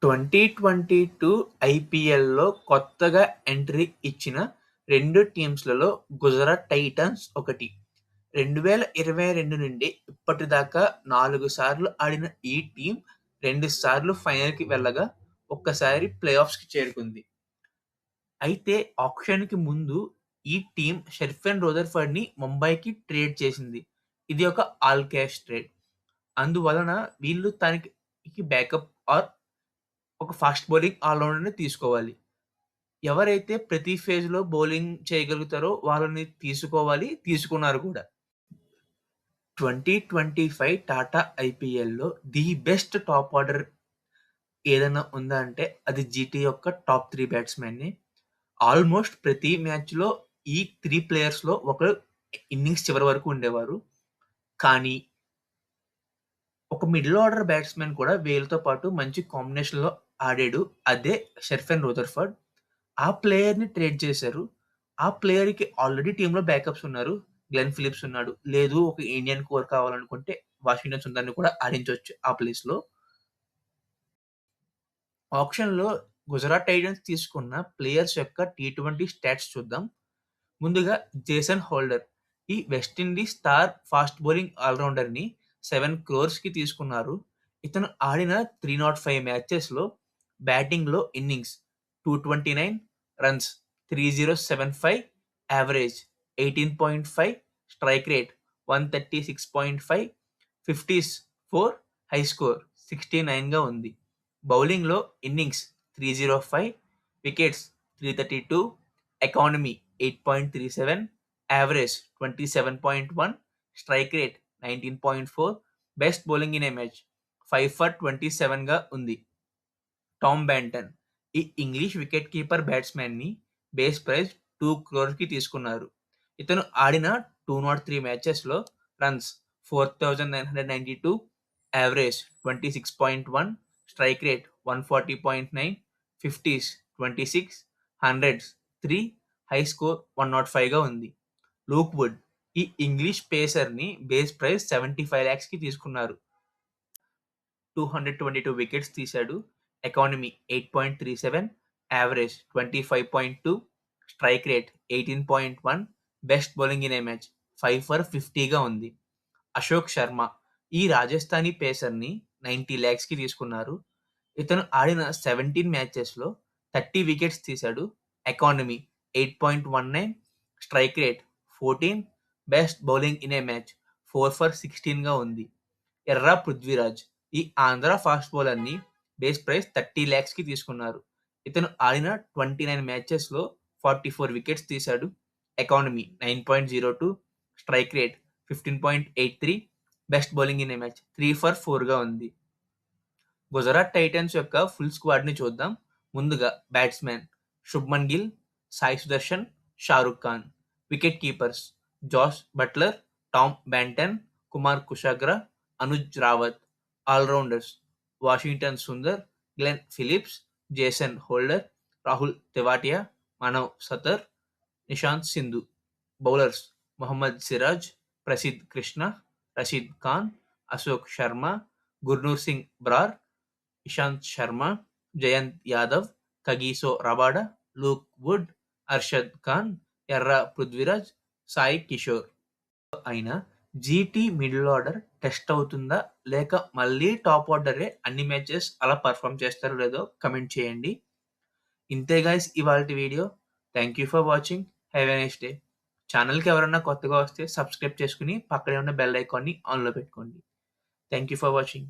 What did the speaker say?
2022 ఐపీఎల్‌లో కొత్తగా ఎంట్రీ ఇచ్చిన 2 టీమ్స్‌లలో గుజరాత్ టైటన్స్ ఒకటి. 2022 నుండి ఇప్పటిదాకా 4 సార్లు ఆడిన ఈ టీమ్ 2 సార్లు ఫైనల్‌కి వెళ్ళగా, ఒక్కసారి ప్లేఆఫ్స్‌కి చేరుకుంది. అయితే ఆక్షన్‌కి ముందు ఈ టీమ్ షెర్ఫెన్ రదర్‌ఫర్డ్‌ని ముంబైకి ట్రేడ్ చేసింది. ఇది ఒక ఆల్ క్యాష్ ట్రేడ్. అందువలన వీళ్ళు తనకి బ్యాకప్ ఆర్ ఒక ఫాస్ట్ బౌలింగ్ ఆల్‌రౌండర్‌ని తీసుకోవాలి. ఎవరైతే ప్రతి ఫేజ్‌లో బౌలింగ్ చేయగలుగుతారో వాళ్ళని తీసుకోవాలి. తీసుకున్నారు కూడా. 2025 టాటా ఐపీఎల్‌లో ది బెస్ట్ టాప్ ఆర్డర్ ఏదైనా ఉందా అంటే అది జీటీ యొక్క టాప్ 3 బ్యాట్స్‌మెన్‌ని. ఆల్‌మోస్ట్ ప్రతి మ్యాచ్‌లో ఈ 3 ప్లేయర్స్‌లో ఒకరు ఇన్నింగ్స్ చివరి వరకు ఉండేవారు. కానీ ఒక మిడిల్ ఆర్డర్ బ్యాట్స్‌మెన్ కూడా వీళ్ళతో పాటు మంచి కాంబినేషన్‌లో ఆడాడు. అదే షెర్ఫెన్ రదర్‌ఫర్డ్. ఆ ప్లేయర్‌ని ట్రేడ్ చేశారు. ఆ ప్లేయర్‌కి ఆల్రెడీ టీమ్‌లో బ్యాకప్స్ ఉన్నారు. గ్లెన్ ఫిలిప్స్ ఉన్నాడు. లేదు ఒక ఇండియన్ కోర్ కావాలనుకుంటే వాషింగ్టన్ సుందర్‌ని కూడా ఆడించొచ్చు ఆ ప్లేస్‌లో. ఆక్షన్‌లో గుజరాత్ టైటన్స్ తీసుకున్న ప్లేయర్స్ యొక్క టీ20 స్టాట్స్ చూద్దాం. ముందుగా జేసన్ హోల్డర్. ఈ వెస్టిండీస్ స్టార్ ఫాస్ట్ బౌలింగ్ ఆల్‌రౌండర్‌ని 7 క్రోర్స్‌కి తీసుకున్నారు. ఇతను ఆడిన 305 మ్యాచెస్‌లో బ్యాటింగ్‌లో innings 229 runs, 3075 average, 18.5 strike rate, 136.5 fifties 4 high score 69గా ఉంది. బౌలింగ్‌లో innings 305, wickets 332, economy 8.37, average 27.1, strike rate 19.4, best bowling in a match 5 for 27గా ఉంది. Tom Banton. ఈ ఇంగ్లీష్ వికెట్ కీపర్ బ్యాట్స్‌మెన్‌ని బేస్ ప్రైస్ 2 క్రోర్స్‌కి తీసుకున్నారు. ఇతను ఆడిన 203 మ్యాచెస్‌లో runs 4992, average 26.1, strike rate 140.9, fifties 26, hundreds 3, high score 105గా ఉంది. Luke Wood. ఈ ఇంగ్లీష్ పేసర్‌ని బేస్ ప్రైస్ 75 లాక్స్‌కి తీసుకున్నారు. 222 వికెట్స్ తీశాడు. Economy 8.37, average 25.2, strike rate 18.1, best bowling in a match 5 for 50గా ఉంది. అశోక్ శర్మ. ఈ రాజస్థానీ పేసర్‌ని 90 లాక్స్‌కి తీసుకున్నారు. ఇతను ఆడిన 17 మ్యాచెస్‌లో 30 వికెట్స్ తీశాడు. Economy 8.19, strike rate 14, best bowling in a match 4 for 16గా ఉంది. ఎర్రా పృథ్వీరాజ్. ఈ ఆంధ్ర ఫాస్ట్ బౌలర్‌ని బేస్ ప్రైస్ 30 లాక్స్‌కి తీసుకున్నారు. ఇతను ఆడిన 29 మ్యాచెస్‌లో 44 వికెట్స్ తీశాడు. Economy 9.02, strike rate 15.83, best bowling in a match 3 for 4గా ఉంది. గుజరాత్ టైటన్స్ యొక్క ఫుల్ స్క్వాడ్‌ని చూద్దాం. ముందుగా batsmen Shubman Gill, Sai Sudharsan, Shahrukh Khan. Wicket keepers Jos Buttler, Tom Banton, Kumar Kushagra, Anuj Rawat. Allrounders Washington Sundar, Glenn Phillips, Jason Holder, Rahul Tewatia, Manav Suthar, Nishant Sindhu. Bowlers Mohammed Siraj, Prasidh Krishna, Rashid Khan, Ashok Sharma, Gurnoor Singh Brar, Ishant Sharma, Jayant Yadav, Kagiso Rabada, Luke Wood, Arshad Khan, Erra Prithviraj, Sai Kishore. అయినా జీటీ మిడిల్ ఆర్డర్ టెస్ట్ అవుతుందా? లేక మళ్ళీ టాప్ ఆర్డరే అన్ని మ్యాచెస్ అలా పెర్ఫార్మ్ చేస్తారో లేదో కమెంట్ చేయండి. ఇంతే గైస్ ఇవాల్టి video. Thank you for watching. Have a nice day. ఛానల్‌కి ఎవరన్నా కొత్తగా వస్తే సబ్స్క్రైబ్ చేసుకొని పక్కనే ఉన్న బెల్ ఐకాన్‌ని ఆన్‌లో పెట్టుకోండి. Thank you for watching.